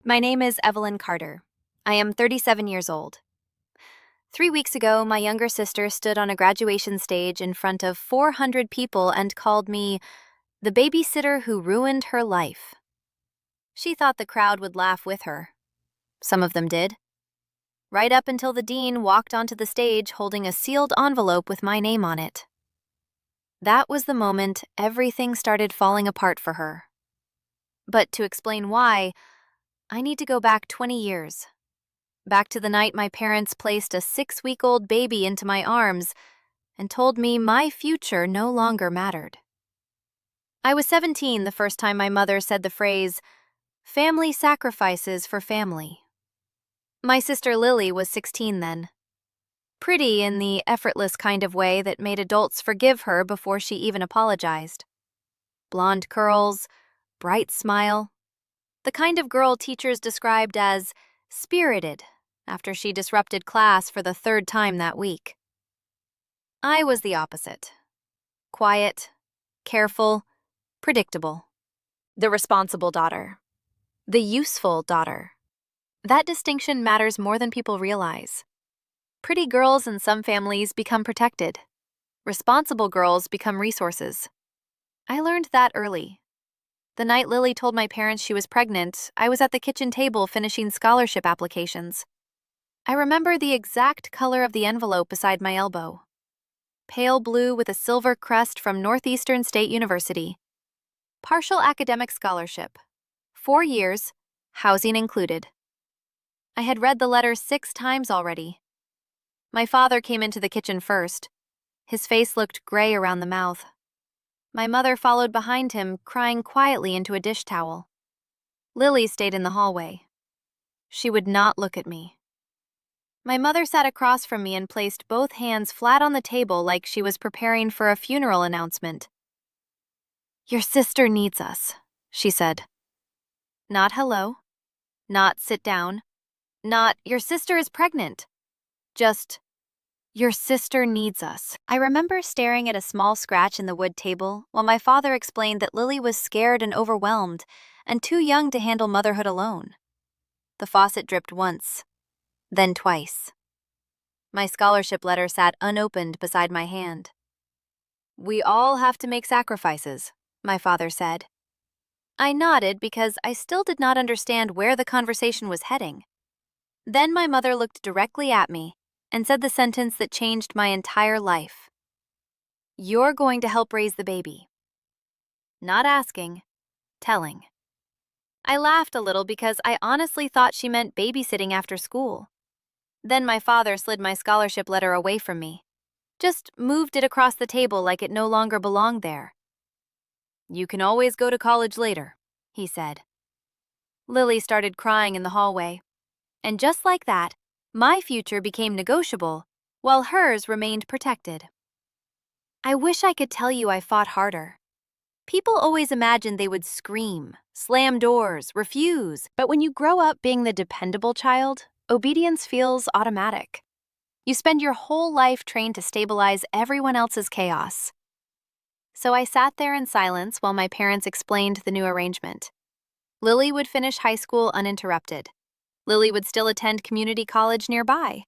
My name is Evelyn Carter. I am 37 years old. 3 weeks ago, my younger sister stood on a graduation stage in front of 400 people and called me the babysitter who ruined her life. She thought the crowd would laugh with her. Some of them did. Right up until the dean walked onto the stage holding a sealed envelope with my name on it. That was the moment everything started falling apart for her. But to explain why, I need to go back 20 years. Back to the night my parents placed a 6-week-old baby into my arms and told me my future no longer mattered. I was 17 the first time my mother said the phrase, "family sacrifices for family." My sister Lily was 16 then. Pretty in the effortless kind of way that made adults forgive her before she even apologized. Blonde curls, bright smile. The kind of girl teachers described as spirited after she disrupted class for the third time that week. I was the opposite. Quiet, careful, predictable. The responsible daughter. The useful daughter. That distinction matters more than people realize. Pretty girls in some families become protected. Responsible girls become resources. I learned that early. The night Lily told my parents she was pregnant, I was at the kitchen table finishing scholarship applications. I remember the exact color of the envelope beside my elbow. Pale blue with a silver crest from Northeastern State University. Partial academic scholarship. 4 years, housing included. I had read the letter 6 times already. My father came into the kitchen first. His face looked gray around the mouth. My mother followed behind him, crying quietly into a dish towel. Lily stayed in the hallway. She would not look at me. My mother sat across from me and placed both hands flat on the table like she was preparing for a funeral announcement. "Your sister needs us," she said. Not hello. Not sit down. Not your sister is pregnant. Just, your sister needs us. I remember staring at a small scratch in the wood table while my father explained that Lily was scared and overwhelmed and too young to handle motherhood alone. The faucet dripped once, then twice. My scholarship letter sat unopened beside my hand. "We all have to make sacrifices," my father said. I nodded because I still did not understand where the conversation was heading. Then my mother looked directly at me and said the sentence that changed my entire life. "You're going to help raise the baby." Not asking, telling. I laughed a little because I honestly thought she meant babysitting after school. Then my father slid my scholarship letter away from me, just moved it across the table like it no longer belonged there. "You can always go to college later," he said. Lily started crying in the hallway. And just like that, my future became negotiable, while hers remained protected. I wish I could tell you I fought harder. People always imagined they would scream, slam doors, refuse, but when you grow up being the dependable child, obedience feels automatic. You spend your whole life trained to stabilize everyone else's chaos. So I sat there in silence while my parents explained the new arrangement. Lily would finish high school uninterrupted. Lily would still attend community college nearby.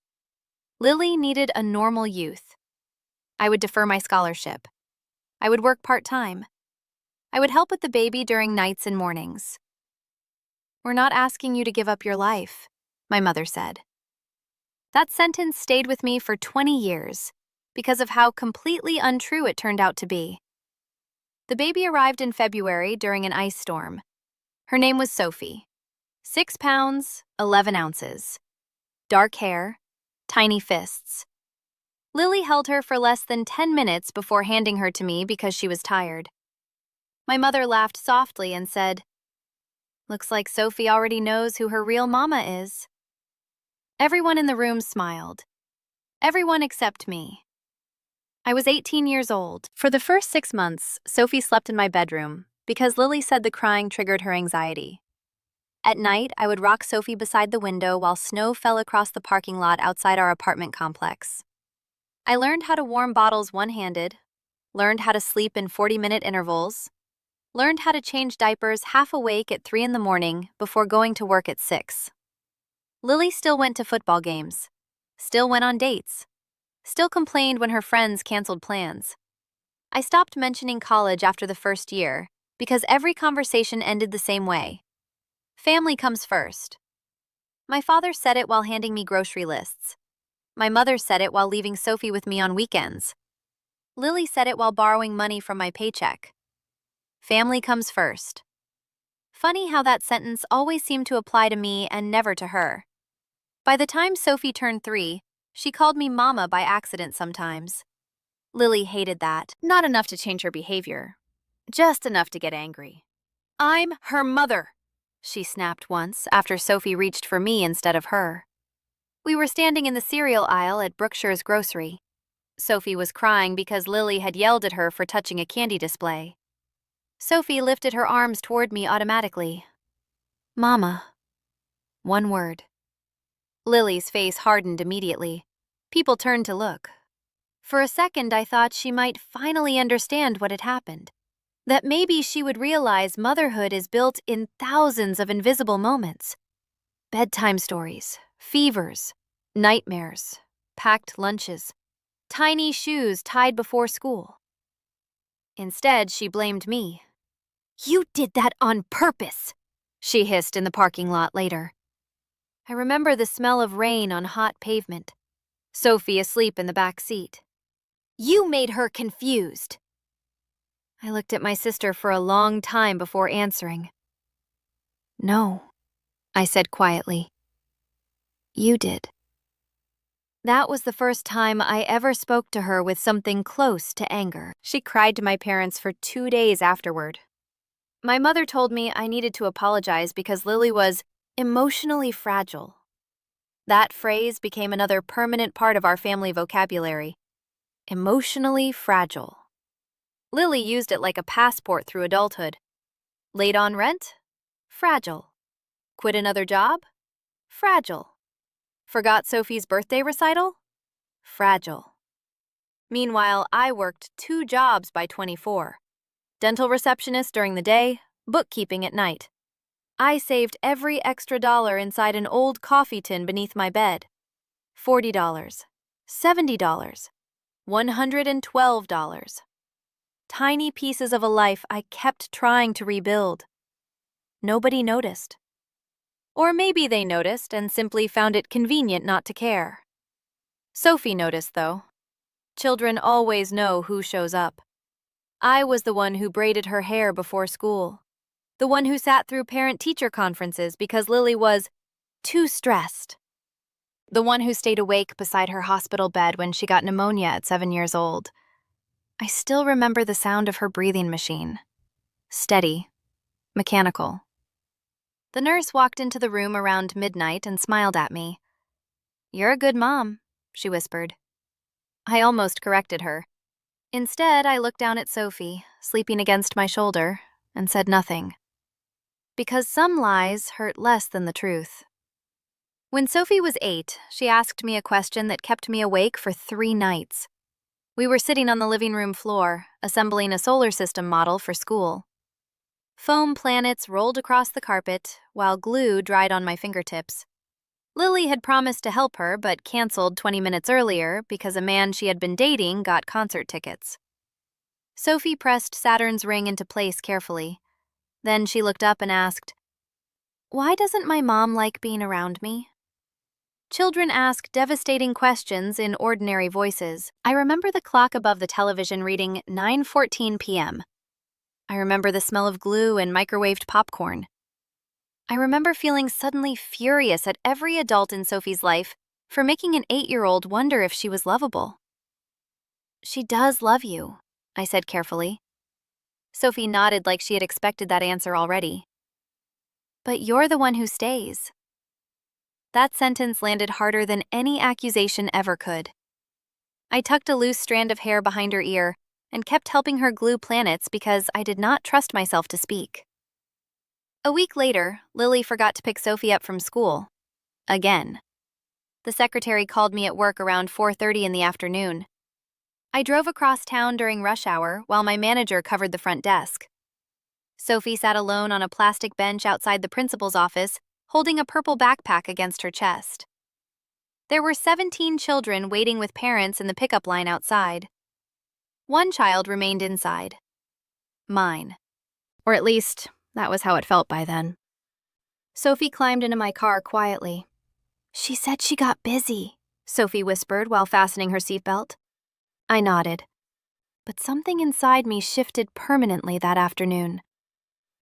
Lily needed a normal youth. I would defer my scholarship. I would work part-time. I would help with the baby during nights and mornings. "We're not asking you to give up your life," my mother said. That sentence stayed with me for 20 years because of how completely untrue it turned out to be. The baby arrived in February during an ice storm. Her name was Sophie. 6 pounds, 11 ounces. Dark hair, tiny fists. Lily held her for less than 10 minutes before handing her to me because she was tired. My mother laughed softly and said, "Looks like Sophie already knows who her real mama is." Everyone in the room smiled. Everyone except me. I was 18 years old. For the first 6 months, Sophie slept in my bedroom because Lily said the crying triggered her anxiety. At night, I would rock Sophie beside the window while snow fell across the parking lot outside our apartment complex. I learned how to warm bottles one-handed, learned how to sleep in 40-minute intervals, learned how to change diapers half awake at 3 in the morning before going to work at 6. Lily still went to football games, still went on dates, still complained when her friends canceled plans. I stopped mentioning college after the first year because every conversation ended the same way. Family comes first. My father said it while handing me grocery lists. My mother said it while leaving Sophie with me on weekends. Lily said it while borrowing money from my paycheck. Family comes first. Funny how that sentence always seemed to apply to me and never to her. By the time Sophie turned 3, she called me Mama by accident sometimes. Lily hated that. Not enough to change her behavior, just enough to get angry. "I'm her mother," she snapped once after Sophie reached for me instead of her. We were standing in the cereal aisle at Brookshire's grocery. Sophie was crying because Lily had yelled at her for touching a candy display. Sophie lifted her arms toward me automatically. "Mama." One word. Lily's face hardened immediately. People turned to look. For a second, I thought she might finally understand what had happened. That maybe she would realize motherhood is built in thousands of invisible moments. Bedtime stories, fevers, nightmares, packed lunches, tiny shoes tied before school. Instead, she blamed me. "You did that on purpose," she hissed in the parking lot later. I remember the smell of rain on hot pavement. Sophie asleep in the back seat. "You made her confused." I looked at my sister for a long time before answering. "No," I said quietly. "You did." That was the first time I ever spoke to her with something close to anger. She cried to my parents for 2 days afterward. My mother told me I needed to apologize because Lily was emotionally fragile. That phrase became another permanent part of our family vocabulary. Emotionally fragile. Lily used it like a passport through adulthood. Late on rent? Fragile. Quit another job? Fragile. Forgot Sophie's birthday recital? Fragile. Meanwhile, I worked 2 jobs by 24. Dental receptionist during the day, bookkeeping at night. I saved every extra dollar inside an old coffee tin beneath my bed. $40, $70, $112. Tiny pieces of a life I kept trying to rebuild. Nobody noticed. Or maybe they noticed and simply found it convenient not to care. Sophie noticed, though. Children always know who shows up. I was the one who braided her hair before school. The one who sat through parent-teacher conferences because Lily was too stressed. The one who stayed awake beside her hospital bed when she got pneumonia at 7 years old. I still remember the sound of her breathing machine. Steady. Mechanical. The nurse walked into the room around midnight and smiled at me. "You're a good mom," she whispered. I almost corrected her. Instead, I looked down at Sophie, sleeping against my shoulder, and said nothing. Because some lies hurt less than the truth. When Sophie was 8, she asked me a question that kept me awake for 3 nights. We were sitting on the living room floor, assembling a solar system model for school. Foam planets rolled across the carpet, while glue dried on my fingertips. Lily had promised to help her, but canceled 20 minutes earlier because a man she had been dating got concert tickets. Sophie pressed Saturn's ring into place carefully. Then she looked up and asked, "Why doesn't my mom like being around me?" Children ask devastating questions in ordinary voices. I remember the clock above the television reading 9:14 p.m. I remember the smell of glue and microwaved popcorn. I remember feeling suddenly furious at every adult in Sophie's life for making an 8-year-old wonder if she was lovable. "She does love you," I said carefully. Sophie nodded like she had expected that answer already. "But you're the one who stays." That sentence landed harder than any accusation ever could. I tucked a loose strand of hair behind her ear and kept helping her glue planets because I did not trust myself to speak. A week later, Lily forgot to pick Sophie up from school. Again. The secretary called me at work around 4:30 in the afternoon. I drove across town during rush hour while my manager covered the front desk. Sophie sat alone on a plastic bench outside the principal's office, holding a purple backpack against her chest. There were 17 children waiting with parents in the pickup line outside. One child remained inside. Mine. Or at least, that was how it felt by then. Sophie climbed into my car quietly. "She said she got busy," Sophie whispered while fastening her seatbelt. I nodded. But something inside me shifted permanently that afternoon.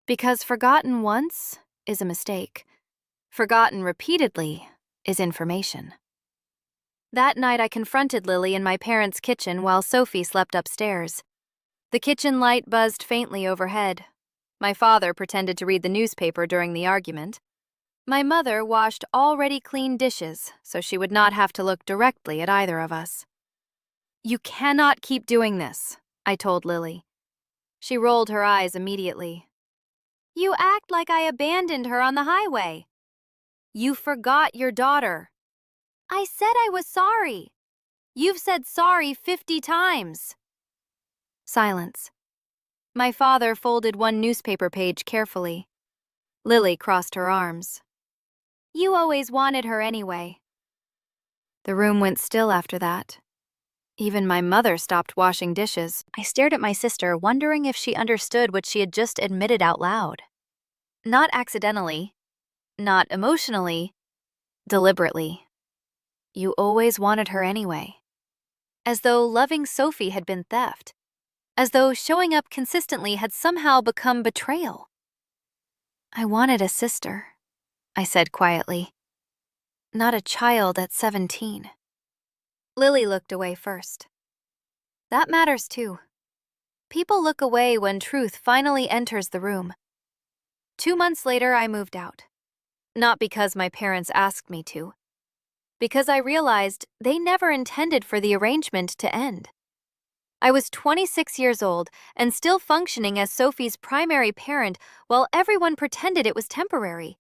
Because forgotten once is a mistake. Forgotten repeatedly is information. That night I confronted Lily in my parents' kitchen while Sophie slept upstairs. The kitchen light buzzed faintly overhead. My father pretended to read the newspaper during the argument. My mother washed already clean dishes so she would not have to look directly at either of us. "You cannot keep doing this," I told Lily. She rolled her eyes immediately. "You act like I abandoned her on the highway. You forgot your daughter." "I said I was sorry." "You've said sorry 50 times. Silence. My father folded one newspaper page carefully. Lily crossed her arms. "You always wanted her anyway." The room went still after that. Even my mother stopped washing dishes. I stared at my sister, wondering if she understood what she had just admitted out loud. Not accidentally, not emotionally, deliberately. You always wanted her anyway. As though loving Sophie had been theft. As though showing up consistently had somehow become betrayal. "I wanted a sister," I said quietly. "Not a child at 17. Lily looked away first. That matters too. People look away when truth finally enters the room. 2 months later, I moved out. Not because my parents asked me to. Because I realized they never intended for the arrangement to end. I was 26 years old and still functioning as Sophie's primary parent while everyone pretended it was temporary.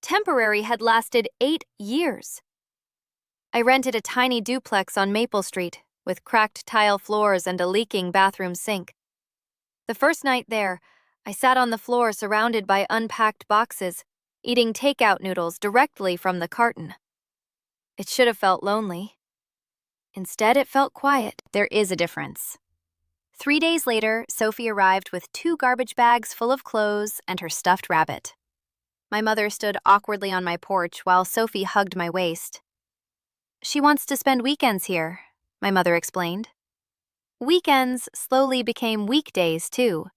Temporary had lasted 8 years. I rented a tiny duplex on Maple Street with cracked tile floors and a leaking bathroom sink. The first night there, I sat on the floor surrounded by unpacked boxes, eating takeout noodles directly from the carton. It should have felt lonely. Instead, it felt quiet. There is a difference. 3 days later, Sophie arrived with 2 garbage bags full of clothes and her stuffed rabbit. My mother stood awkwardly on my porch while Sophie hugged my waist. "She wants to spend weekends here," my mother explained. Weekends slowly became weekdays, too.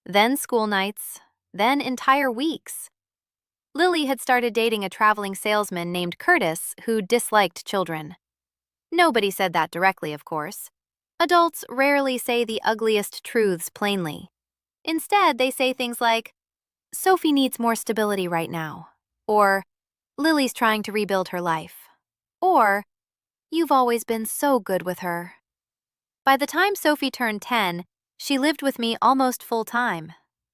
Then school nights, then entire weeks. Lily had started dating a traveling salesman named Curtis who disliked children. Nobody said that directly, of course. Adults rarely say the ugliest truths plainly. Instead, they say things like, "Sophie needs more stability right now," or "Lily's trying to rebuild her life," or "You've always been so good with her." By the time Sophie turned 10, she lived with me almost full-time.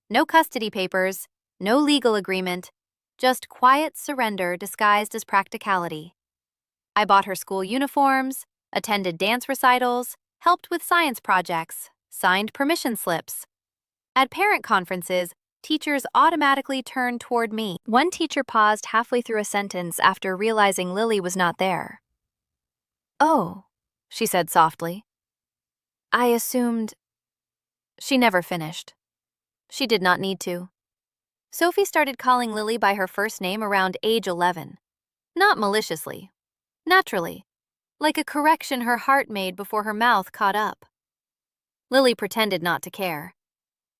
No custody papers, no legal agreement, just quiet surrender disguised as practicality. I bought her school uniforms, attended dance recitals, helped with science projects, signed permission slips. At parent conferences, teachers automatically turned toward me. One teacher paused halfway through a sentence after realizing Lily was not there. "Oh," she said softly. "I assumed—" She never finished. She did not need to. Sophie started calling Lily by her first name around age 11. Not maliciously. Naturally. Like a correction her heart made before her mouth caught up. Lily pretended not to care.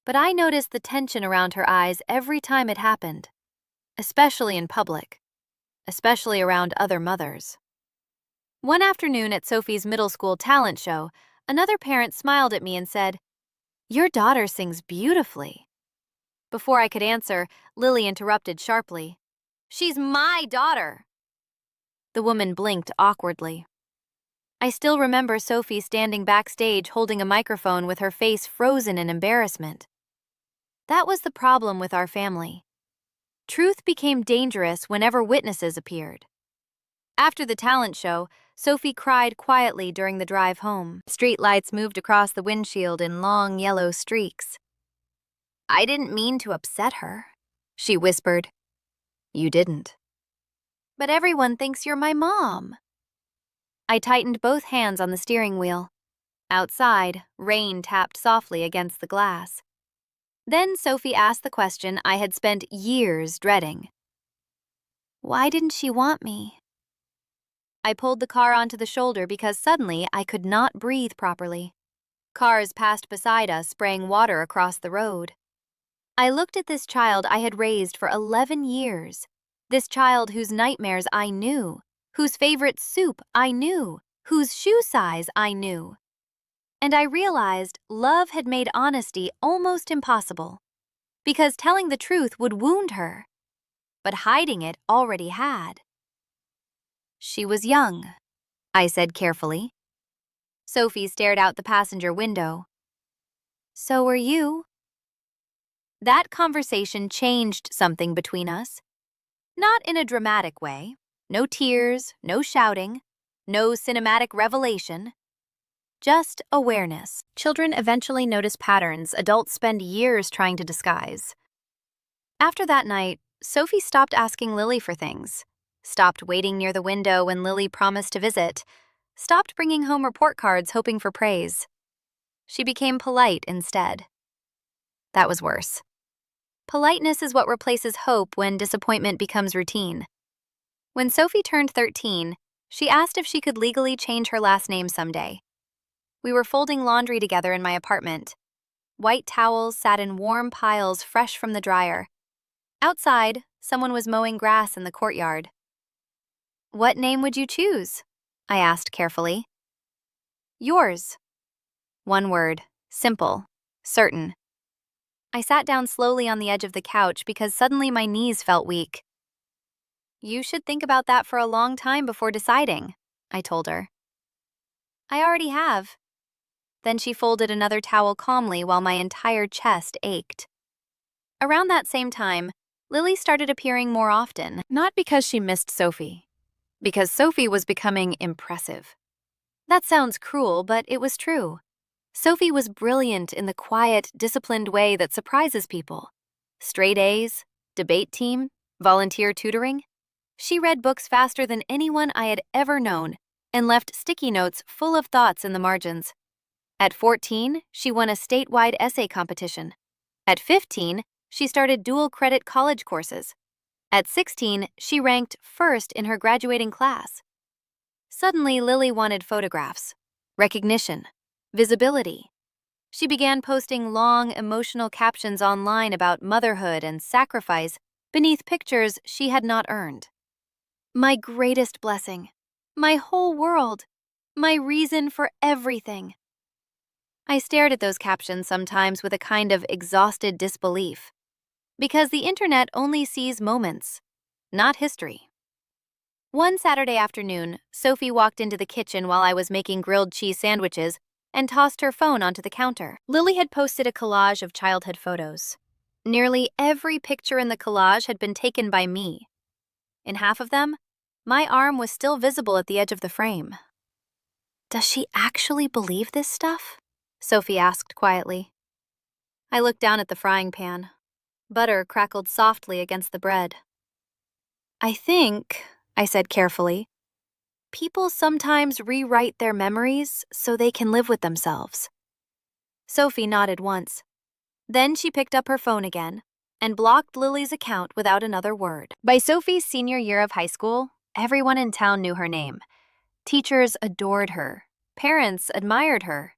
But I noticed the tension around her eyes every time it happened. Especially in public. Especially around other mothers. One afternoon at Sophie's middle school talent show, another parent smiled at me and said, "Your daughter sings beautifully." Before I could answer, Lily interrupted sharply. "She's my daughter." The woman blinked awkwardly. I still remember Sophie standing backstage holding a microphone with her face frozen in embarrassment. That was the problem with our family. Truth became dangerous whenever witnesses appeared. After the talent show, Sophie cried quietly during the drive home. Street lights moved across the windshield in long yellow streaks. I didn't mean to upset her, she whispered. You didn't. But everyone thinks you're my mom. I tightened both hands on the steering wheel. Outside, rain tapped softly against the glass. Then Sophie asked the question I had spent years dreading. Why didn't she want me? I pulled the car onto the shoulder because suddenly I could not breathe properly. Cars passed beside us, spraying water across the road. I looked at this child I had raised for 11 years. This child whose nightmares I knew, whose favorite soup I knew, whose shoe size I knew. And I realized love had made honesty almost impossible, because telling the truth would wound her. But hiding it already had. She was young, I said carefully. Sophie stared out the passenger window. So were you. That conversation changed something between us. Not in a dramatic way. No tears, no shouting, no cinematic revelation. Just awareness. Children eventually notice patterns adults spend years trying to disguise. After that night, Sophie stopped asking Lily for things, stopped waiting near the window when Lily promised to visit, stopped bringing home report cards hoping for praise. She became polite instead. That was worse. Politeness is what replaces hope when disappointment becomes routine. When Sophie turned 13, she asked if she could legally change her last name someday. We were folding laundry together in my apartment. White towels sat in warm piles fresh from the dryer. Outside, someone was mowing grass in the courtyard. What name would you choose? I asked carefully. Yours. One word, simple, certain. I sat down slowly on the edge of the couch because suddenly my knees felt weak. You should think about that for a long time before deciding, I told her. I already have. Then she folded another towel calmly while my entire chest ached. Around that same time, Lily started appearing more often, not because she missed Sophie, because Sophie was becoming impressive. That sounds cruel, but it was true. Sophie was brilliant in the quiet, disciplined way that surprises people. Straight A's, debate team, volunteer tutoring. She read books faster than anyone I had ever known and left sticky notes full of thoughts in the margins. At 14, she won a statewide essay competition. At 15, she started dual-credit college courses. At 16, she ranked first in her graduating class. Suddenly, Lily wanted photographs, recognition, visibility. She began posting long, emotional captions online about motherhood and sacrifice beneath pictures she had not earned. My greatest blessing, my whole world, my reason for everything. I stared at those captions sometimes with a kind of exhausted disbelief. Because the internet only sees moments, not history. One Saturday afternoon, Sophie walked into the kitchen while I was making grilled cheese sandwiches and tossed her phone onto the counter. Lily had posted a collage of childhood photos. Nearly every picture in the collage had been taken by me. In half of them, my arm was still visible at the edge of the frame. Does she actually believe this stuff? Sophie asked quietly. I looked down at the frying pan. Butter crackled softly against the bread. I think, I said carefully, people sometimes rewrite their memories so they can live with themselves. Sophie nodded once. Then she picked up her phone again and blocked Lily's account without another word. By Sophie's senior year of high school, everyone in town knew her name. Teachers adored her. Parents admired her.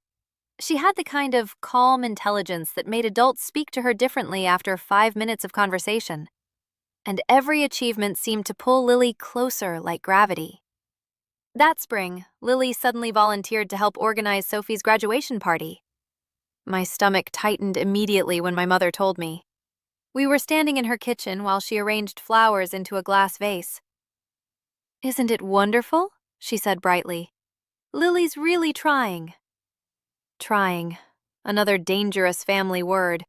She had the kind of calm intelligence that made adults speak to her differently after 5 minutes of conversation. And every achievement seemed to pull Lily closer like gravity. That spring, Lily suddenly volunteered to help organize Sophie's graduation party. My stomach tightened immediately when my mother told me. We were standing in her kitchen while she arranged flowers into a glass vase. Isn't it wonderful? She said brightly. Lily's really trying. Trying. Another dangerous family word.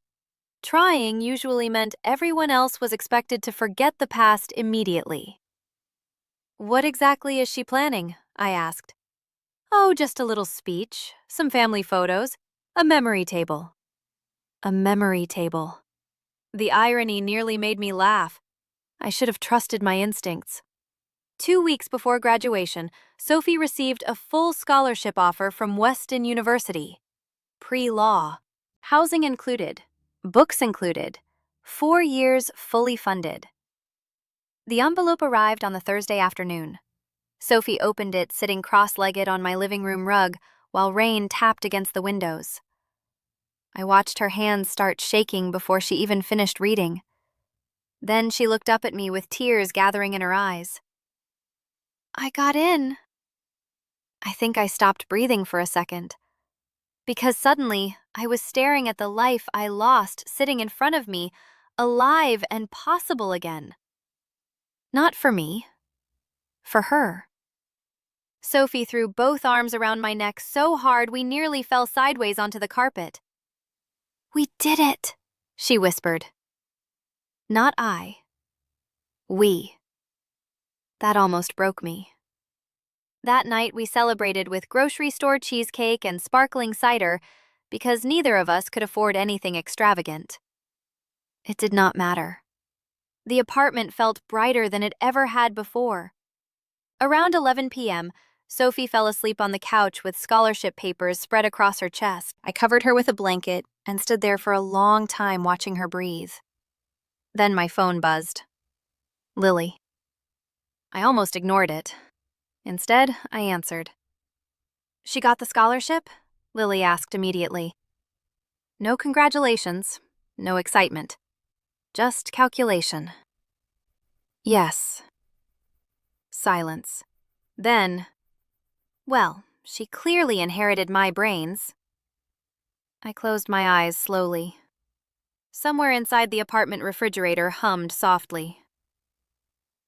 Trying usually meant everyone else was expected to forget the past immediately. What exactly is she planning? I asked. Oh, just a little speech, some family photos, a memory table. A memory table. The irony nearly made me laugh. I should have trusted my instincts. 2 weeks before graduation, Sophie received a full scholarship offer from Weston University. Pre-law. Housing included. Books included. 4 years fully funded. The envelope arrived on the Thursday afternoon. Sophie opened it sitting cross-legged on my living room rug while rain tapped against the windows. I watched her hands start shaking before she even finished reading. Then she looked up at me with tears gathering in her eyes. I got in. I think I stopped breathing for a second. Because suddenly, I was staring at the life I lost sitting in front of me, alive and possible again. Not for me. For her. Sophie threw both arms around my neck so hard we nearly fell sideways onto the carpet. We did it, she whispered. Not I. We. That almost broke me. That night we celebrated with grocery store cheesecake and sparkling cider because neither of us could afford anything extravagant. It did not matter. The apartment felt brighter than it ever had before. Around 11 p.m., Sophie fell asleep on the couch with scholarship papers spread across her chest. I covered her with a blanket and stood there for a long time watching her breathe. Then my phone buzzed. Lily. I almost ignored it. Instead, I answered. She got the scholarship? Lily asked immediately. No congratulations, no excitement. Just calculation. Yes. Silence. Then, well, she clearly inherited my brains. I closed my eyes slowly. Somewhere inside the apartment refrigerator hummed softly.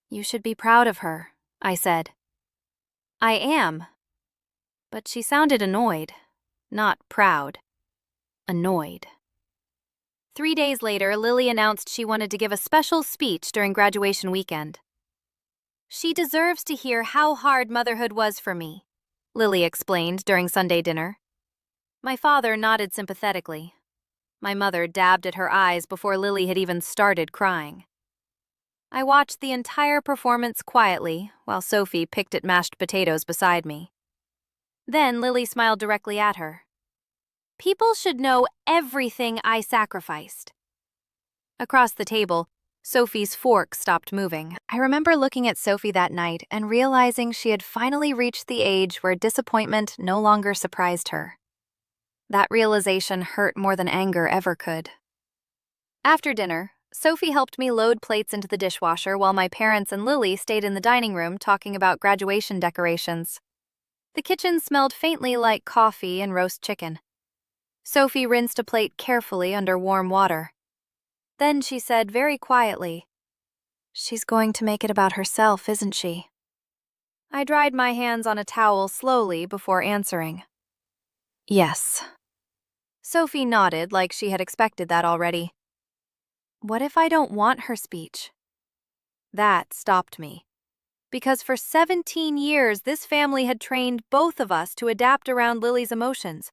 You should be proud of her, I said. I am. But she sounded annoyed, not proud. Annoyed. 3 days later, Lily announced she wanted to give a special speech during graduation weekend. She deserves to hear how hard motherhood was for me, Lily explained during Sunday dinner. My father nodded sympathetically. My mother dabbed at her eyes before Lily had even started crying. I watched the entire performance quietly while Sophie picked at mashed potatoes beside me. Then Lily smiled directly at her. People should know everything I sacrificed. Across the table, Sophie's fork stopped moving. I remember looking at Sophie that night and realizing she had finally reached the age where disappointment no longer surprised her. That realization hurt more than anger ever could. After dinner, Sophie helped me load plates into the dishwasher while my parents and Lily stayed in the dining room talking about graduation decorations. The kitchen smelled faintly like coffee and roast chicken. Sophie rinsed a plate carefully under warm water. Then she said very quietly, She's going to make it about herself, isn't she? I dried my hands on a towel slowly before answering. Yes. Sophie nodded like she had expected that already. What if I don't want her speech? That stopped me. Because for 17 years, this family had trained both of us to adapt around Lily's emotions,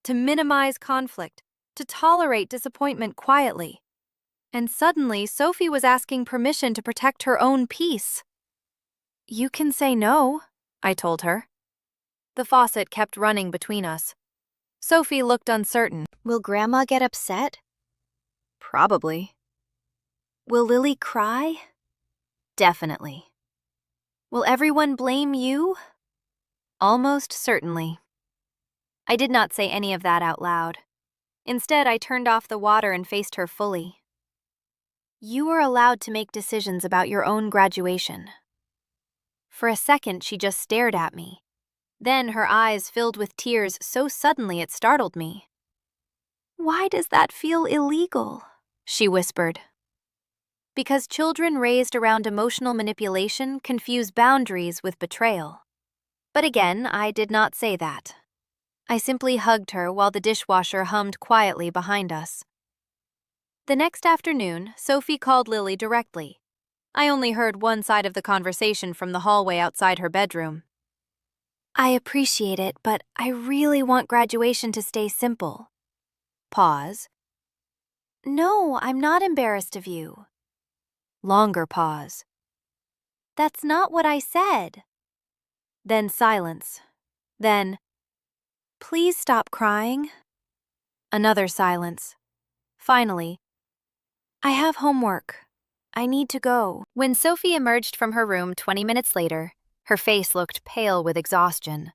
to minimize conflict, to tolerate disappointment quietly. And suddenly, Sophie was asking permission to protect her own peace. You can say no, I told her. The faucet kept running between us. Sophie looked uncertain. Will Grandma get upset? Probably. Will Lily cry? Definitely. Will everyone blame you? Almost certainly. I did not say any of that out loud. Instead, I turned off the water and faced her fully. You are allowed to make decisions about your own graduation. For a second, she just stared at me. Then her eyes filled with tears so suddenly it startled me. Why does that feel illegal? She whispered. Because children raised around emotional manipulation confuse boundaries with betrayal. But again, I did not say that. I simply hugged her while the dishwasher hummed quietly behind us. The next afternoon, Sophie called Lily directly. I only heard one side of the conversation from the hallway outside her bedroom. I appreciate it, but I really want graduation to stay simple. Pause. No, I'm not embarrassed of you. Longer pause. That's not what I said. Then silence. Then, please stop crying. Another silence. Finally, I have homework. I need to go. When Sophie emerged from her room 20 minutes later, her face looked pale with exhaustion.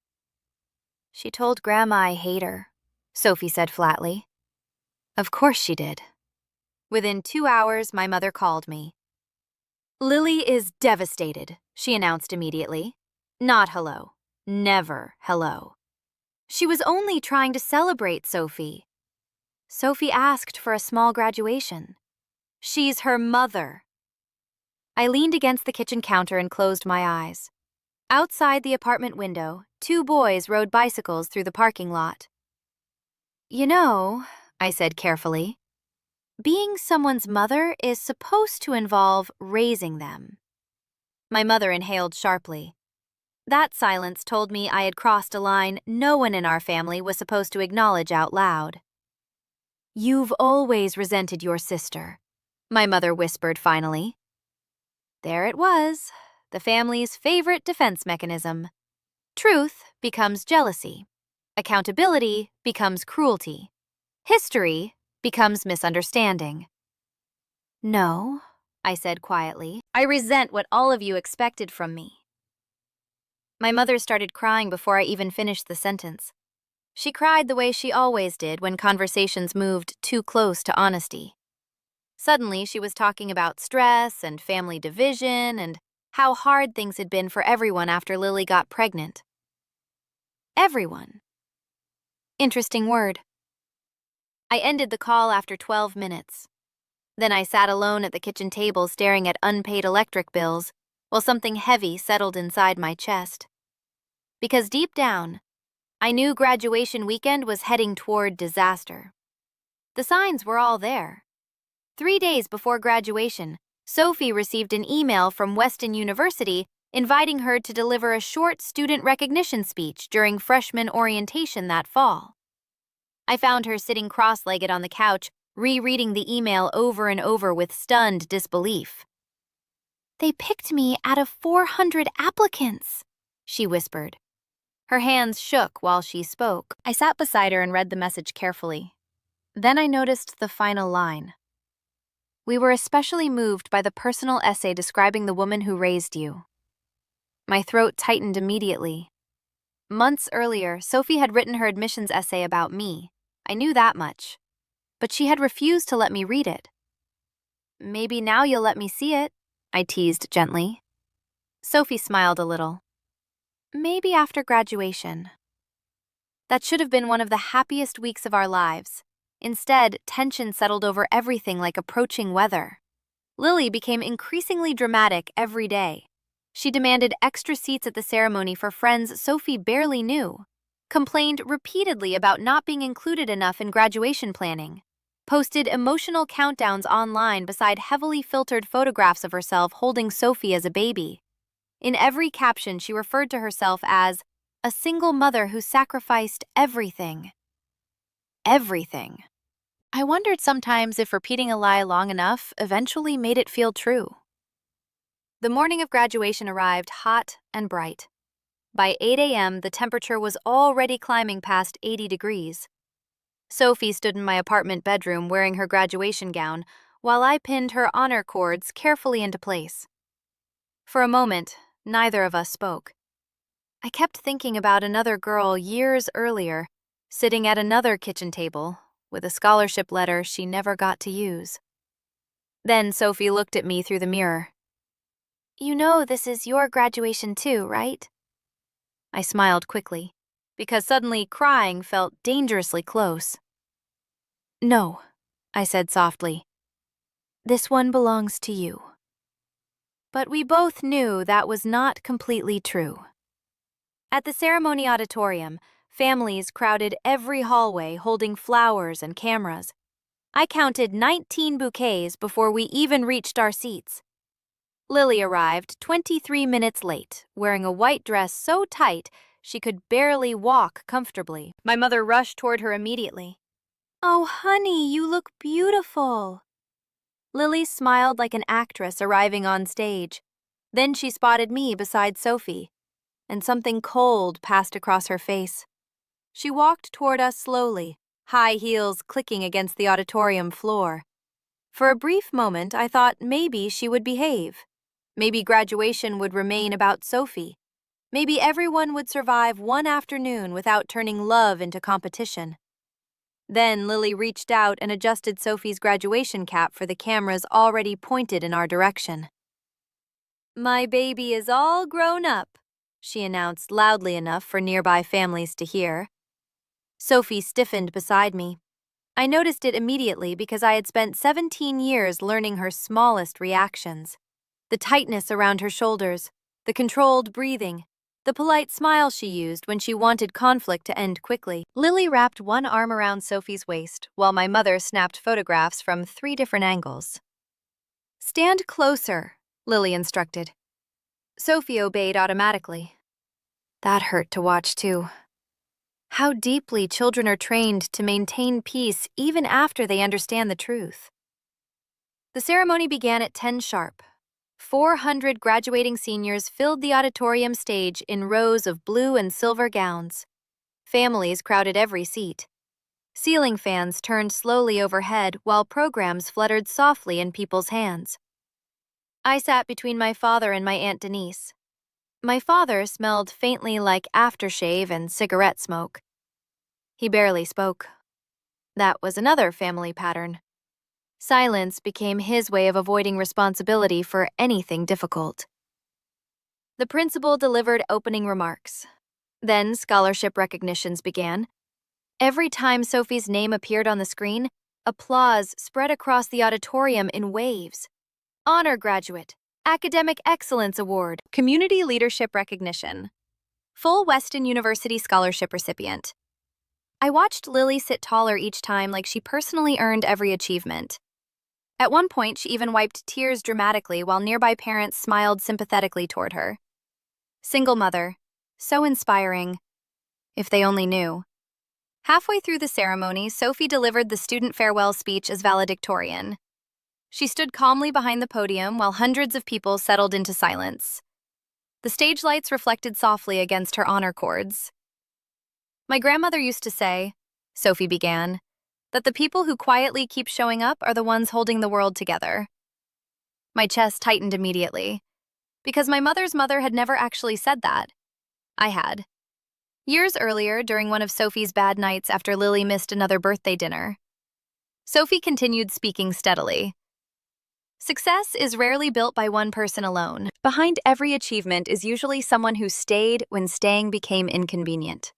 She told Grandma I hate her, Sophie said flatly. Of course she did. Within 2 hours, my mother called me. Lily is devastated, she announced immediately. Not hello. Never hello. She was only trying to celebrate Sophie. Sophie asked for a small graduation. She's her mother. I leaned against the kitchen counter and closed my eyes. Outside the apartment window, 2 boys rode bicycles through the parking lot. You know, I said carefully, being someone's mother is supposed to involve raising them. My mother inhaled sharply. That silence told me I had crossed a line no one in our family was supposed to acknowledge out loud. You've always resented your sister, my mother whispered finally. There it was, the family's favorite defense mechanism. Truth becomes jealousy. Accountability becomes cruelty. History becomes misunderstanding. No, I said quietly. I resent what all of you expected from me. My mother started crying before I even finished the sentence. She cried the way she always did when conversations moved too close to honesty. Suddenly, she was talking about stress and family division and how hard things had been for everyone after Lily got pregnant. Everyone. Interesting word. I ended the call after 12 minutes. Then I sat alone at the kitchen table staring at unpaid electric bills while something heavy settled inside my chest. Because deep down, I knew graduation weekend was heading toward disaster. The signs were all there. 3 days before graduation, Sophie received an email from Weston University inviting her to deliver a short student recognition speech during freshman orientation that fall. I found her sitting cross-legged on the couch, rereading the email over and over with stunned disbelief. They picked me out of 400 applicants, she whispered. Her hands shook while she spoke. I sat beside her and read the message carefully. Then I noticed the final line. We were especially moved by the personal essay describing the woman who raised you. My throat tightened immediately. Months earlier, Sophie had written her admissions essay about me. I knew that much. But she had refused to let me read it. Maybe now you'll let me see it, I teased gently. Sophie smiled a little. Maybe after graduation. That should have been one of the happiest weeks of our lives. Instead, tension settled over everything like approaching weather. Lily became increasingly dramatic every day. She demanded extra seats at the ceremony for friends Sophie barely knew, complained repeatedly about not being included enough in graduation planning, posted emotional countdowns online beside heavily filtered photographs of herself holding Sophie as a baby. In every caption, she referred to herself as a single mother who sacrificed everything. Everything. I wondered sometimes if repeating a lie long enough eventually made it feel true. The morning of graduation arrived hot and bright. By 8 a.m., the temperature was already climbing past 80 degrees. Sophie stood in my apartment bedroom wearing her graduation gown while I pinned her honor cords carefully into place. For a moment, neither of us spoke. I kept thinking about another girl years earlier, sitting at another kitchen table, with a scholarship letter she never got to use. Then Sophie looked at me through the mirror. You know this is your graduation too, right? I smiled quickly, because suddenly crying felt dangerously close. No, I said softly. This one belongs to you. But we both knew that was not completely true. At the ceremony auditorium, families crowded every hallway holding flowers and cameras. I counted 19 bouquets before we even reached our seats. Lily arrived 23 minutes late, wearing a white dress so tight she could barely walk comfortably. My mother rushed toward her immediately. Oh, honey, you look beautiful. Lily smiled like an actress arriving on stage. Then she spotted me beside Sophie, and something cold passed across her face. She walked toward us slowly, high heels clicking against the auditorium floor. For a brief moment, I thought maybe she would behave. Maybe graduation would remain about Sophie. Maybe everyone would survive one afternoon without turning love into competition. Then Lily reached out and adjusted Sophie's graduation cap for the cameras already pointed in our direction. "My baby is all grown up," she announced loudly enough for nearby families to hear. Sophie stiffened beside me. I noticed it immediately because I had spent 17 years learning her smallest reactions. The tightness around her shoulders, the controlled breathing, the polite smile she used when she wanted conflict to end quickly. Lily wrapped one arm around Sophie's waist while my mother snapped photographs from 3 different angles. "Stand closer," Lily instructed. Sophie obeyed automatically. That hurt to watch too. How deeply children are trained to maintain peace even after they understand the truth. The ceremony began at 10 sharp. 400 graduating seniors filled the auditorium stage in rows of blue and silver gowns. Families crowded every seat. Ceiling fans turned slowly overhead while programs fluttered softly in people's hands. I sat between my father and my Aunt Denise. My father smelled faintly like aftershave and cigarette smoke. He barely spoke. That was another family pattern. Silence became his way of avoiding responsibility for anything difficult. The principal delivered opening remarks. Then scholarship recognitions began. Every time Sophie's name appeared on the screen, applause spread across the auditorium in waves. Honor Graduate, Academic Excellence Award, Community Leadership Recognition, Full Weston University Scholarship Recipient. I watched Lily sit taller each time like she personally earned every achievement. At one point, she even wiped tears dramatically while nearby parents smiled sympathetically toward her. Single mother. So inspiring. If they only knew. Halfway through the ceremony, Sophie delivered the student farewell speech as valedictorian. She stood calmly behind the podium while hundreds of people settled into silence. The stage lights reflected softly against her honor cords. "My grandmother used to say," Sophie began, "that the people who quietly keep showing up are the ones holding the world together." My chest tightened immediately, because my mother's mother had never actually said that. I had. Years earlier, during one of Sophie's bad nights after Lily missed another birthday dinner. Sophie continued speaking steadily. "Success is rarely built by one person alone. Behind every achievement is usually someone who stayed when staying became inconvenient."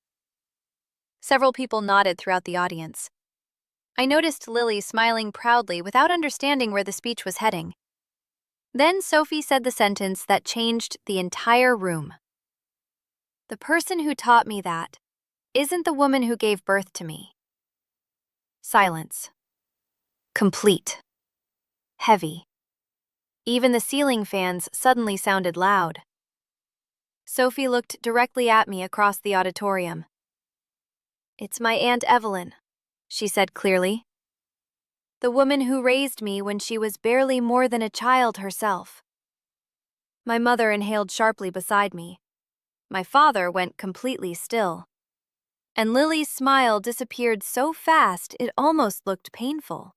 Several people nodded throughout the audience. I noticed Lily smiling proudly without understanding where the speech was heading. Then Sophie said the sentence that changed the entire room. "The person who taught me that isn't the woman who gave birth to me." Silence. Complete. Heavy. Even the ceiling fans suddenly sounded loud. Sophie looked directly at me across the auditorium. "It's my Aunt Evelyn," she said clearly. "The woman who raised me when she was barely more than a child herself." My mother inhaled sharply beside me. My father went completely still. And Lily's smile disappeared so fast it almost looked painful.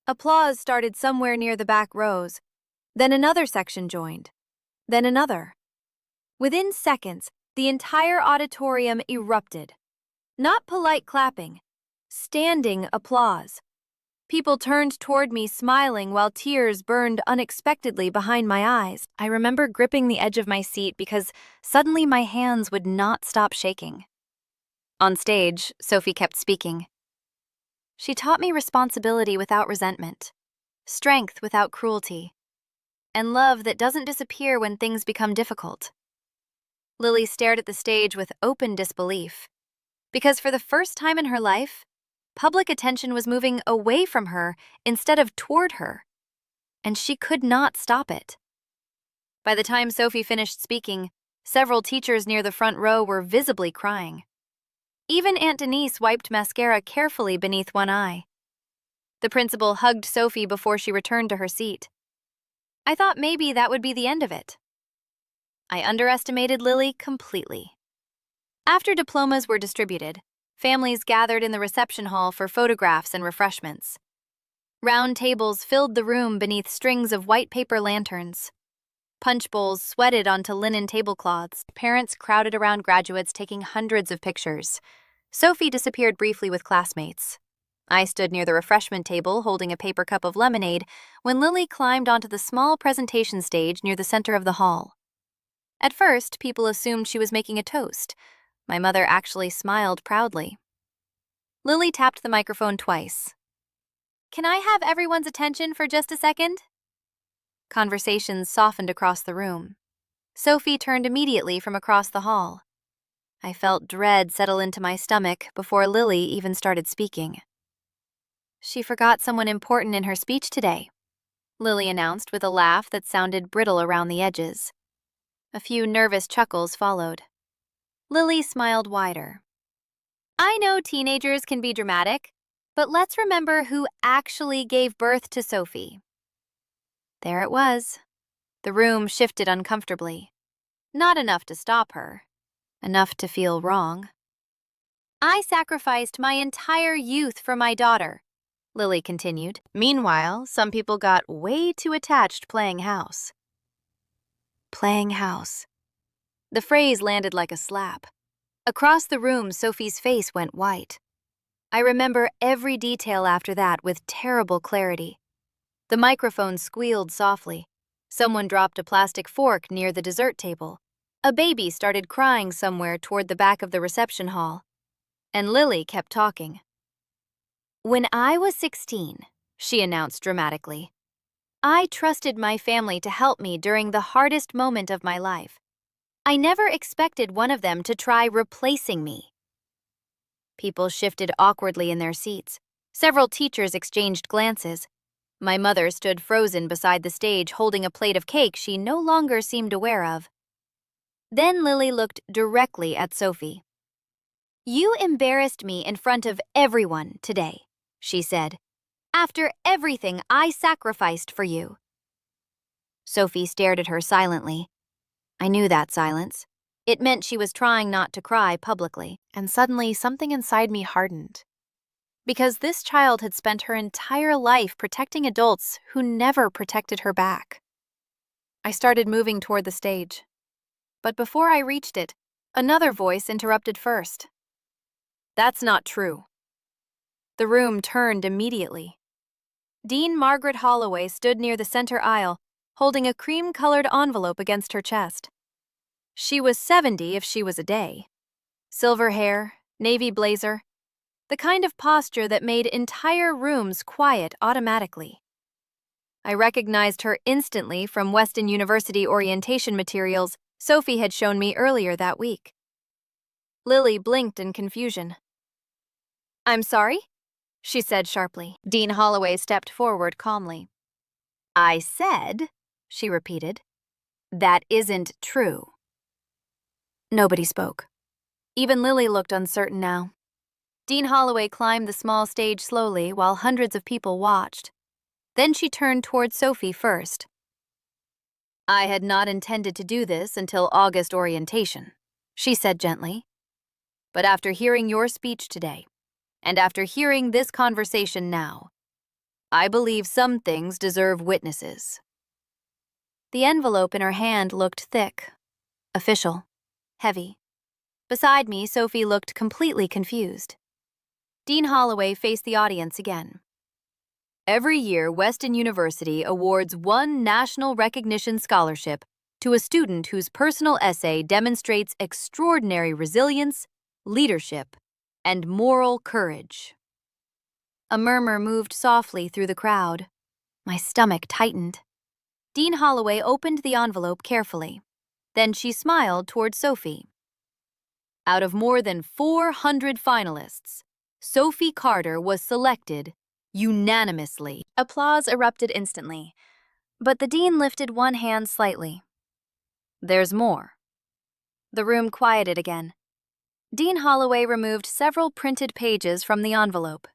Applause started somewhere near the back rows. Then another section joined. Then another. Within seconds, the entire auditorium erupted. Not polite clapping, standing applause. People turned toward me smiling while tears burned unexpectedly behind my eyes. I remember gripping the edge of my seat because suddenly my hands would not stop shaking. On stage, Sophie kept speaking. She taught me responsibility without resentment, strength without cruelty, and love that doesn't disappear when things become difficult. Lily stared at the stage with open disbelief, because for the first time in her life, public attention was moving away from her instead of toward her, and she could not stop it. By the time Sophie finished speaking, several teachers near the front row were visibly crying. Even Aunt Denise wiped mascara carefully beneath one eye. The principal hugged Sophie before she returned to her seat. I thought maybe that would be the end of it. I underestimated Lily completely. After diplomas were distributed, families gathered in the reception hall for photographs and refreshments. Round tables filled the room beneath strings of white paper lanterns. Punch bowls sweated onto linen tablecloths. Parents crowded around graduates taking hundreds of pictures. Sophie disappeared briefly with classmates. I stood near the refreshment table holding a paper cup of lemonade when Lily climbed onto the small presentation stage near the center of the hall. At first, people assumed she was making a toast. My mother actually smiled proudly. Lily tapped the microphone twice. "Can I have everyone's attention for just a second?" Conversations softened across the room. Sophie turned immediately from across the hall. I felt dread settle into my stomach before Lily even started speaking. "She forgot someone important in her speech today," Lily announced with a laugh that sounded brittle around the edges. A few nervous chuckles followed. Lily smiled wider. "I know teenagers can be dramatic, but let's remember who actually gave birth to Sophie." There it was. The room shifted uncomfortably. Not enough to stop her. Enough to feel wrong. "I sacrificed my entire youth for my daughter," Lily continued. Meanwhile, some people got way too attached playing house. Playing house. The phrase landed like a slap. Across the room, Sophie's face went white. I remember every detail after that with terrible clarity. The microphone squealed softly. Someone dropped a plastic fork near the dessert table. A baby started crying somewhere toward the back of the reception hall. And Lily kept talking. "When I was 16, she announced dramatically, "I trusted my family to help me during the hardest moment of my life. I never expected one of them to try replacing me." People shifted awkwardly in their seats. Several teachers exchanged glances. My mother stood frozen beside the stage holding a plate of cake she no longer seemed aware of. Then Lily looked directly at Sophie. "You embarrassed me in front of everyone today," she said, "after everything I sacrificed for you." Sophie stared at her silently. I knew that silence. It meant she was trying not to cry publicly, and suddenly something inside me hardened. Because this child had spent her entire life protecting adults who never protected her back. I started moving toward the stage. But before I reached it, another voice interrupted first. "That's not true." The room turned immediately. Dean Margaret Holloway stood near the center aisle, holding a cream-colored envelope against her chest. She was 70 if she was a day. Silver hair, navy blazer, the kind of posture that made entire rooms quiet automatically. I recognized her instantly from Weston University orientation materials Sophie had shown me earlier that week. Lily blinked in confusion. "I'm sorry?" she said sharply. Dean Holloway stepped forward calmly. "I said," she repeated, "that isn't true." Nobody spoke. Even Lily looked uncertain now. Dean Holloway climbed the small stage slowly while hundreds of people watched. Then she turned toward Sophie first. "I had not intended to do this until August orientation," she said gently. "But after hearing your speech today, and after hearing this conversation now, I believe some things deserve witnesses." The envelope in her hand looked thick, official, heavy. Beside me, Sophie looked completely confused. Dean Holloway faced the audience again. "Every year, Weston University awards one national recognition scholarship to a student whose personal essay demonstrates extraordinary resilience, leadership, and moral courage." A murmur moved softly through the crowd. My stomach tightened. Dean Holloway opened the envelope carefully. Then she smiled toward Sophie. "Out of more than 400 finalists, Sophie Carter was selected unanimously." Applause erupted instantly, but the dean lifted one hand slightly. "There's more." The room quieted again. Dean Holloway removed several printed pages from the envelope.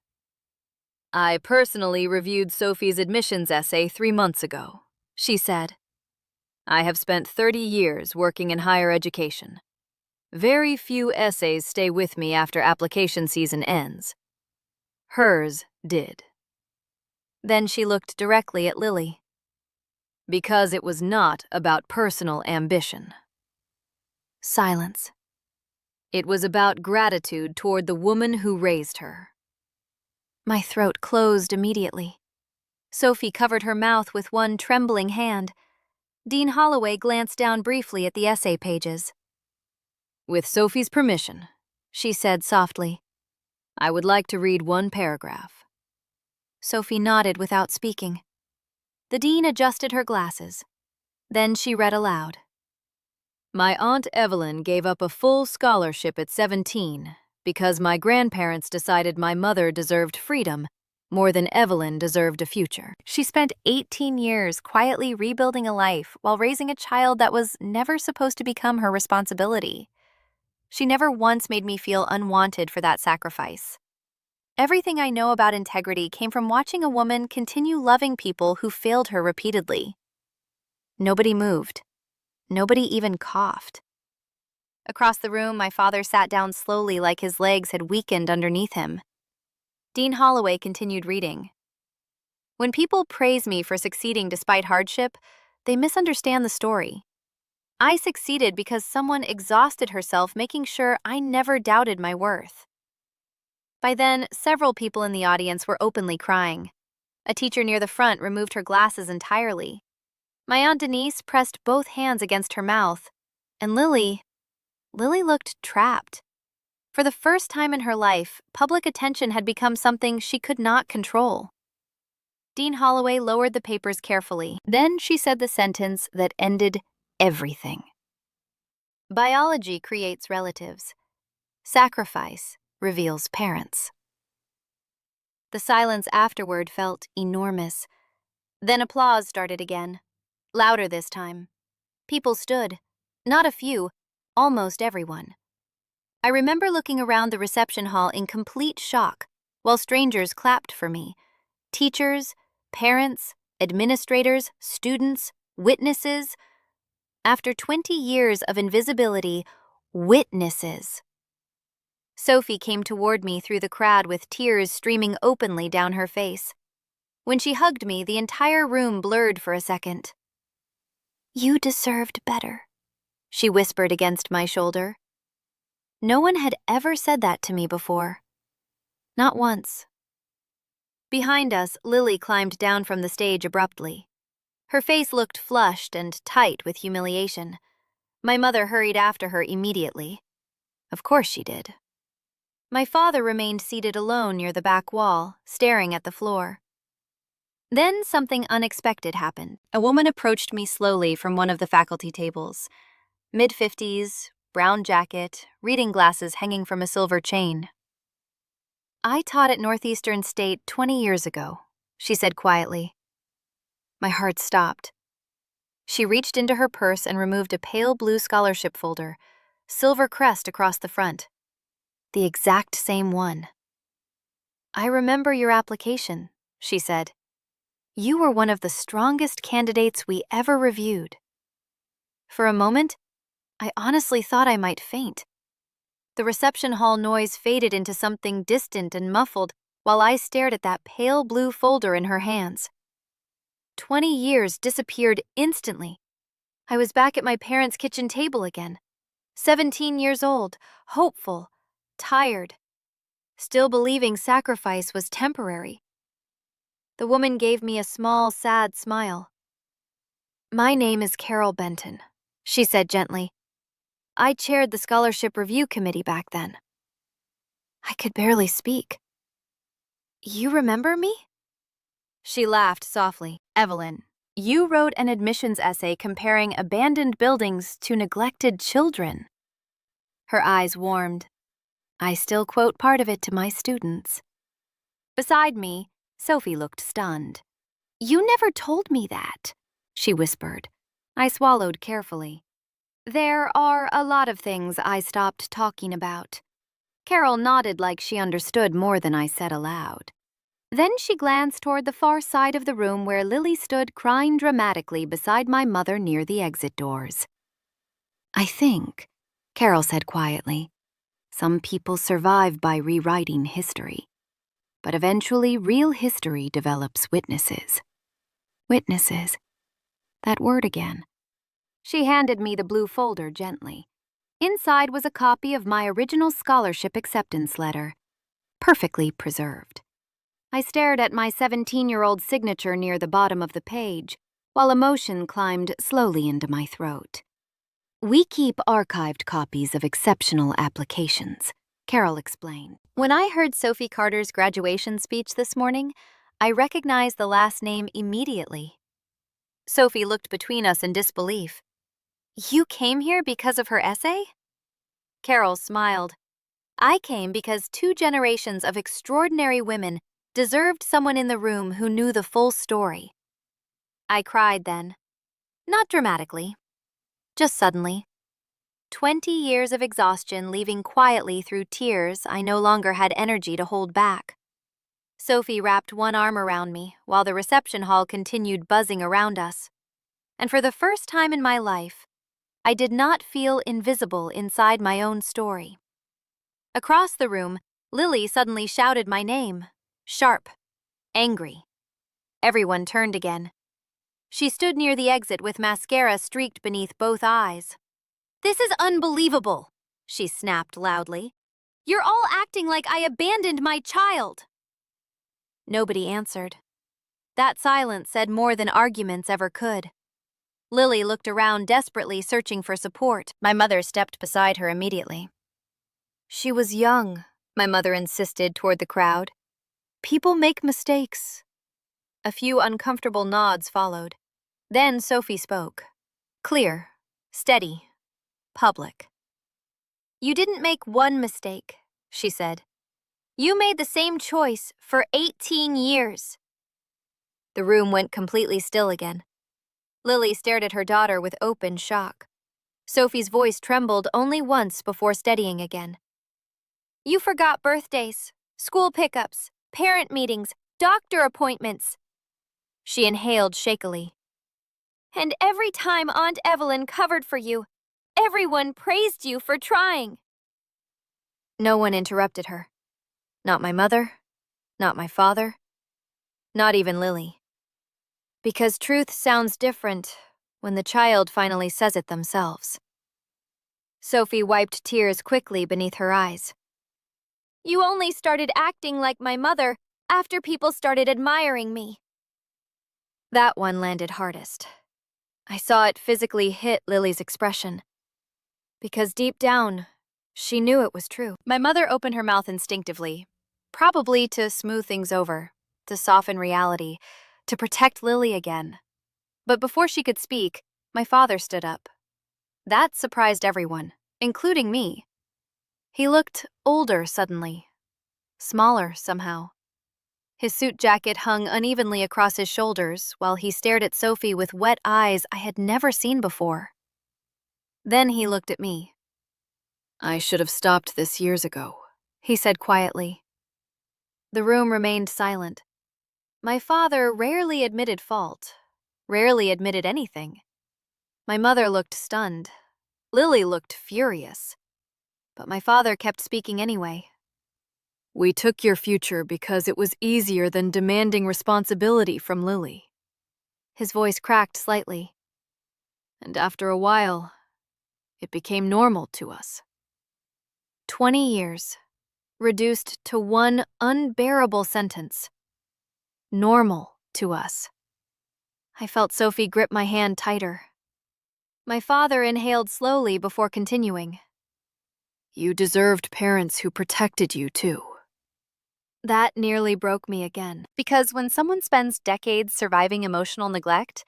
I personally reviewed Sophie's admissions essay 3 months ago, she said. I have spent 30 years working in higher education. Very few essays stay with me after application season ends. Hers did. Then she looked directly at Lily. Because it was not about personal ambition. Silence. It was about gratitude toward the woman who raised her. My throat closed immediately. Sophie covered her mouth with one trembling hand. Dean Holloway glanced down briefly at the essay pages. With Sophie's permission, she said softly, I would like to read one paragraph. Sophie nodded without speaking. The dean adjusted her glasses. Then she read aloud. My Aunt Evelyn gave up a full scholarship at 17 because my grandparents decided my mother deserved freedom more than Evelyn deserved a future. She spent 18 years quietly rebuilding a life while raising a child that was never supposed to become her responsibility. She never once made me feel unwanted for that sacrifice. Everything I know about integrity came from watching a woman continue loving people who failed her repeatedly. Nobody moved. Nobody even coughed. Across the room, my father sat down slowly like his legs had weakened underneath him. Dean Holloway continued reading. When people praise me for succeeding despite hardship, they misunderstand the story. I succeeded because someone exhausted herself making sure I never doubted my worth. By then, several people in the audience were openly crying. A teacher near the front removed her glasses entirely. My Aunt Denise pressed both hands against her mouth, and Lily looked trapped. For the first time in her life, public attention had become something she could not control. Dean Holloway lowered the papers carefully. Then she said the sentence that ended everything. Biology creates relatives. Sacrifice reveals parents. The silence afterward felt enormous. Then applause started again, louder this time. People stood, not a few, almost everyone. I remember looking around the reception hall in complete shock while strangers clapped for me. Teachers, parents, administrators, students, witnesses. After 20 years of invisibility, witnesses. Sophie came toward me through the crowd with tears streaming openly down her face. When she hugged me, the entire room blurred for a second. "You deserved better," she whispered against my shoulder. No one had ever said that to me before. Not once. Behind us, Lily climbed down from the stage abruptly. Her face looked flushed and tight with humiliation. My mother hurried after her immediately. Of course she did. My father remained seated alone near the back wall, staring at the floor. Then something unexpected happened. A woman approached me slowly from one of the faculty tables. Mid-50s, brown jacket, reading glasses hanging from a silver chain. "I taught at Northeastern State 20 years ago," she said quietly. My heart stopped. She reached into her purse and removed a pale blue scholarship folder, silver crest across the front. The exact same one. "I remember your application," she said. "You were one of the strongest candidates we ever reviewed." For a moment, I honestly thought I might faint. The reception hall noise faded into something distant and muffled while I stared at that pale blue folder in her hands. 20 years disappeared instantly. I was back at my parents' kitchen table again. 17 years old, hopeful, tired, still believing sacrifice was temporary. The woman gave me a small, sad smile. "My name is Carol Benton," she said gently. "I chaired the scholarship review committee back then." I could barely speak. "You remember me?" She laughed softly. "Evelyn, you wrote an admissions essay comparing abandoned buildings to neglected children." Her eyes warmed. I still quote part of it to my students. Beside me, Sophie looked stunned. "You never told me that," she whispered. I swallowed carefully. There are a lot of things I stopped talking about. Carol nodded like she understood more than I said aloud. Then she glanced toward the far side of the room where Lily stood crying dramatically beside my mother near the exit doors. I think, Carol said quietly, some people survive by rewriting history. But eventually, real history develops witnesses. Witnesses. That word again. She handed me the blue folder gently. Inside was a copy of my original scholarship acceptance letter, perfectly preserved. I stared at my 17-year-old signature near the bottom of the page, while emotion climbed slowly into my throat. We keep archived copies of exceptional applications, Carol explained. When I heard Sophie Carter's graduation speech this morning, I recognized the last name immediately. Sophie looked between us in disbelief. You came here because of her essay? Carol smiled. I came because 2 generations of extraordinary women deserved someone in the room who knew the full story. I cried then. Not dramatically. Just suddenly. 20 years of exhaustion leaving quietly through tears I no longer had energy to hold back. Sophie wrapped one arm around me while the reception hall continued buzzing around us. And for the first time in my life, I did not feel invisible inside my own story. Across the room, Lily suddenly shouted my name, sharp, angry. Everyone turned again. She stood near the exit with mascara streaked beneath both eyes. This is unbelievable, she snapped loudly. You're all acting like I abandoned my child. Nobody answered. That silence said more than arguments ever could. Lily looked around desperately searching for support. My mother stepped beside her immediately. She was young, my mother insisted toward the crowd. People make mistakes. A few uncomfortable nods followed. Then Sophie spoke. Clear, steady, public. You didn't make one mistake, she said. You made the same choice for 18 years. The room went completely still again. Lily stared at her daughter with open shock. Sophie's voice trembled only once before steadying again. You forgot birthdays, school pickups, parent meetings, doctor appointments. She inhaled shakily. And every time Aunt Evelyn covered for you, everyone praised you for trying. No one interrupted her. Not my mother, not my father, not even Lily. Because truth sounds different when the child finally says it themselves. Sophie wiped tears quickly beneath her eyes. You only started acting like my mother after people started admiring me. That one landed hardest. I saw it physically hit Lily's expression. Because deep down, she knew it was true. My mother opened her mouth instinctively, probably to smooth things over, to soften reality, to protect Lily again. But before she could speak, my father stood up. That surprised everyone, including me. He looked older suddenly, smaller somehow. His suit jacket hung unevenly across his shoulders while he stared at Sophie with wet eyes I had never seen before. Then he looked at me. I should have stopped this years ago, he said quietly. The room remained silent. My father rarely admitted fault, rarely admitted anything. My mother looked stunned. Lily looked furious. But my father kept speaking anyway. We took your future because it was easier than demanding responsibility from Lily. His voice cracked slightly. And after a while, it became normal to us. 20 years, reduced to one unbearable sentence. Normal to us. I felt Sophie grip my hand tighter. My father inhaled slowly before continuing. You deserved parents who protected you, too. That nearly broke me again, because when someone spends decades surviving emotional neglect,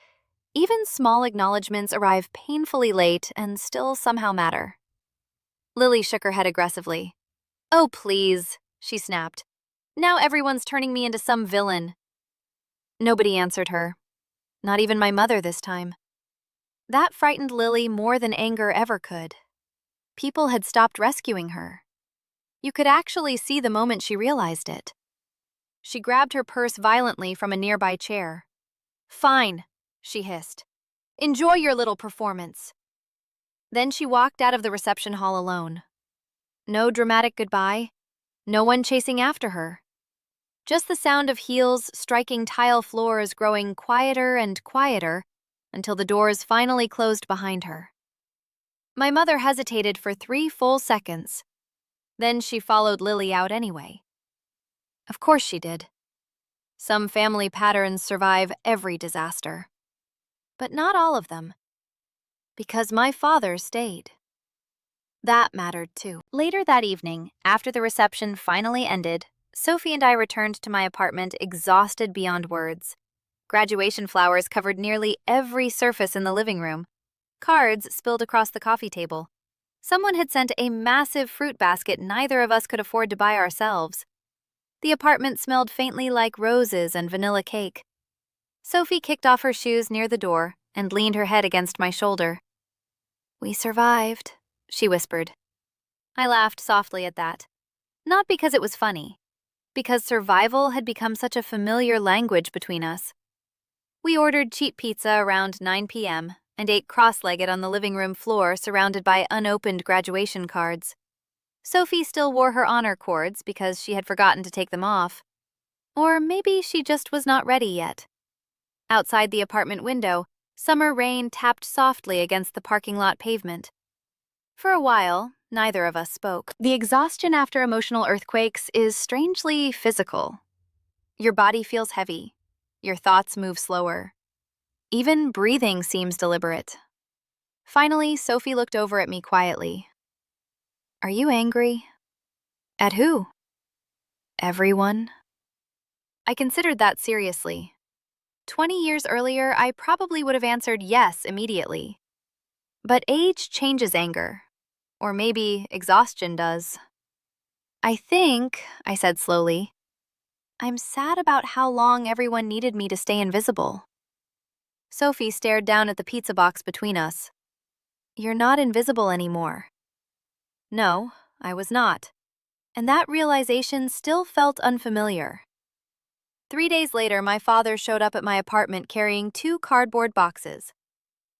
even small acknowledgments arrive painfully late and still somehow matter. Lily shook her head aggressively. Oh, please, she snapped. Now everyone's turning me into some villain. Nobody answered her. Not even my mother this time. That frightened Lily more than anger ever could. People had stopped rescuing her. You could actually see the moment she realized it. She grabbed her purse violently from a nearby chair. "Fine," she hissed. "Enjoy your little performance." Then she walked out of the reception hall alone. No dramatic goodbye, no one chasing after her. Just the sound of heels striking tile floors growing quieter and quieter until the doors finally closed behind her. My mother hesitated for 3 full seconds. Then she followed Lily out anyway. Of course she did. Some family patterns survive every disaster. But not all of them. Because my father stayed. That mattered too. Later that evening, after the reception finally ended, Sophie and I returned to my apartment exhausted beyond words. Graduation flowers covered nearly every surface in the living room. Cards spilled across the coffee table. Someone had sent a massive fruit basket neither of us could afford to buy ourselves. The apartment smelled faintly like roses and vanilla cake. Sophie kicked off her shoes near the door and leaned her head against my shoulder. "We survived," she whispered. I laughed softly at that. Not because it was funny, because survival had become such a familiar language between us. We ordered cheap pizza around 9 p.m. and ate cross-legged on the living room floor surrounded by unopened graduation cards. Sophie still wore her honor cords because she had forgotten to take them off. Or maybe she just was not ready yet. Outside the apartment window, summer rain tapped softly against the parking lot pavement. For a while, neither of us spoke. The exhaustion after emotional earthquakes is strangely physical. Your body feels heavy. Your thoughts move slower. Even breathing seems deliberate. Finally, Sophie looked over at me quietly. "Are you angry?" "At who?" "Everyone." I considered that seriously. 20 years earlier, I probably would have answered yes immediately. But age changes anger. Or maybe exhaustion does. "I think," I said slowly, "I'm sad about how long everyone needed me to stay invisible." Sophie stared down at the pizza box between us. "You're not invisible anymore." No, I was not. And that realization still felt unfamiliar. 3 days later, my father showed up at my apartment carrying 2 cardboard boxes.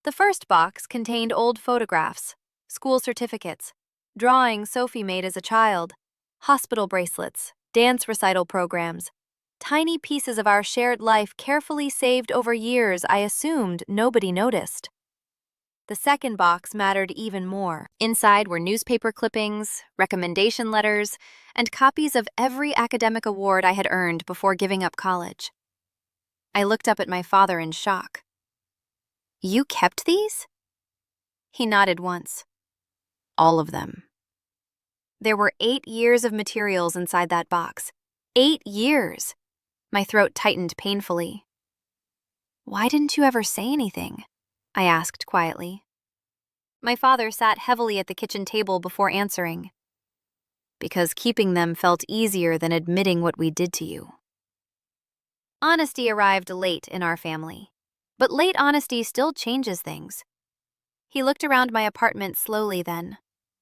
The first box contained old photographs, school certificates, drawings Sophie made as a child, hospital bracelets, dance recital programs, tiny pieces of our shared life carefully saved over years I assumed nobody noticed. The second box mattered even more. Inside were newspaper clippings, recommendation letters, and copies of every academic award I had earned before giving up college. I looked up at my father in shock. "You kept these?" He nodded once. "All of them." There were 8 years of materials inside that box. 8 years! My throat tightened painfully. "Why didn't you ever say anything?" I asked quietly. My father sat heavily at the kitchen table before answering. "Because keeping them felt easier than admitting what we did to you." Honesty arrived late in our family. But late honesty still changes things. He looked around my apartment slowly then.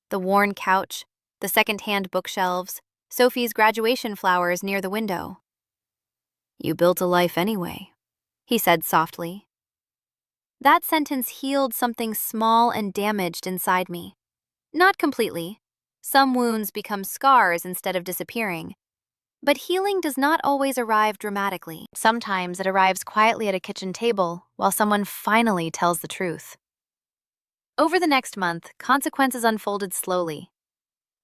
The worn couch, the second-hand bookshelves, Sophie's graduation flowers near the window. "You built a life anyway," he said softly. That sentence healed something small and damaged inside me. Not completely. Some wounds become scars instead of disappearing. But healing does not always arrive dramatically. Sometimes it arrives quietly at a kitchen table while someone finally tells the truth. Over the next month, consequences unfolded slowly.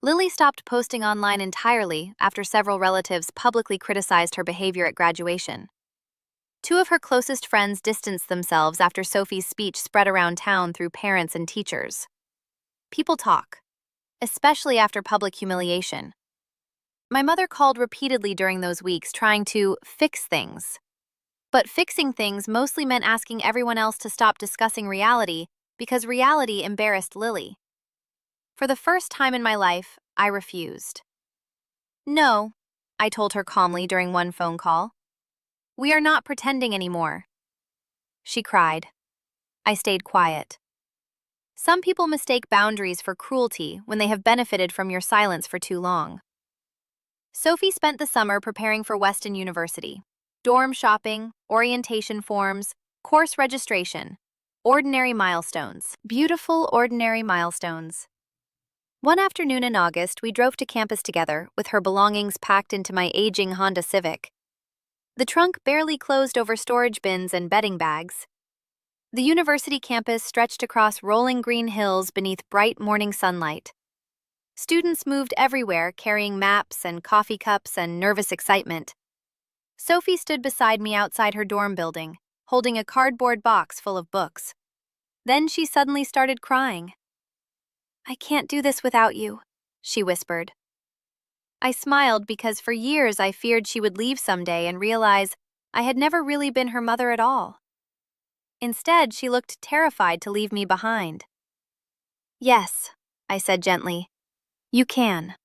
Lily stopped posting online entirely after several relatives publicly criticized her behavior at graduation. 2 of her closest friends distanced themselves after Sophie's speech spread around town through parents and teachers. People talk, especially after public humiliation. My mother called repeatedly during those weeks trying to fix things. But fixing things mostly meant asking everyone else to stop discussing reality because reality embarrassed Lily. For the first time in my life, I refused. "No," I told her calmly during one phone call. "We are not pretending anymore." She cried. I stayed quiet. Some people mistake boundaries for cruelty when they have benefited from your silence for too long. Sophie spent the summer preparing for Weston University. Dorm shopping, orientation forms, course registration, ordinary milestones. Beautiful ordinary milestones. One afternoon in August, we drove to campus together, with her belongings packed into my aging Honda Civic. The trunk barely closed over storage bins and bedding bags. The university campus stretched across rolling green hills beneath bright morning sunlight. Students moved everywhere, carrying maps and coffee cups and nervous excitement. Sophie stood beside me outside her dorm building, holding a cardboard box full of books. Then she suddenly started crying. "I can't do this without you," she whispered. I smiled because for years I feared she would leave someday and realize I had never really been her mother at all. Instead, she looked terrified to leave me behind. "Yes," I said gently, "you can."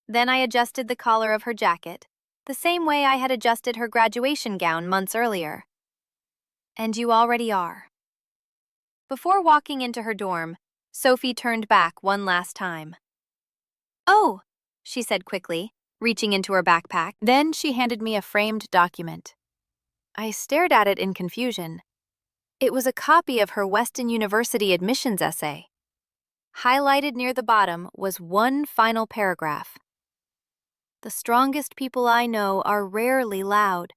Then I adjusted the collar of her jacket, the same way I had adjusted her graduation gown months earlier. "And you already are." Before walking into her dorm, Sophie turned back one last time. "Oh," she said quickly, reaching into her backpack. Then she handed me a framed document. I stared at it in confusion. It was a copy of her Weston University admissions essay. Highlighted near the bottom was one final paragraph. "The strongest people I know are rarely loud.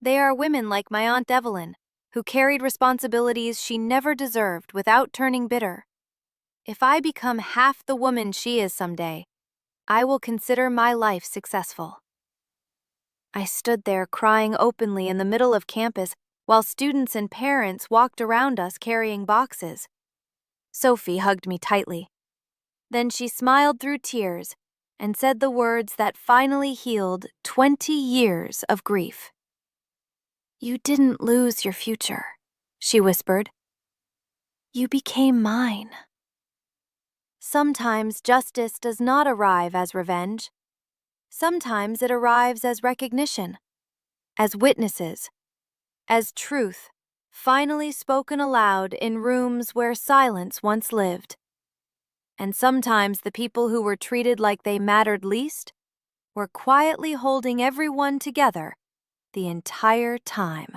They are women like my Aunt Evelyn, who carried responsibilities she never deserved without turning bitter. If I become half the woman she is someday, I will consider my life successful." I stood there crying openly in the middle of campus while students and parents walked around us carrying boxes. Sophie hugged me tightly. Then she smiled through tears and said the words that finally healed 20 years of grief. "You didn't lose your future," she whispered. "You became mine." Sometimes justice does not arrive as revenge. Sometimes it arrives as recognition, as witnesses, as truth, finally spoken aloud in rooms where silence once lived. And sometimes the people who were treated like they mattered least were quietly holding everyone together the entire time.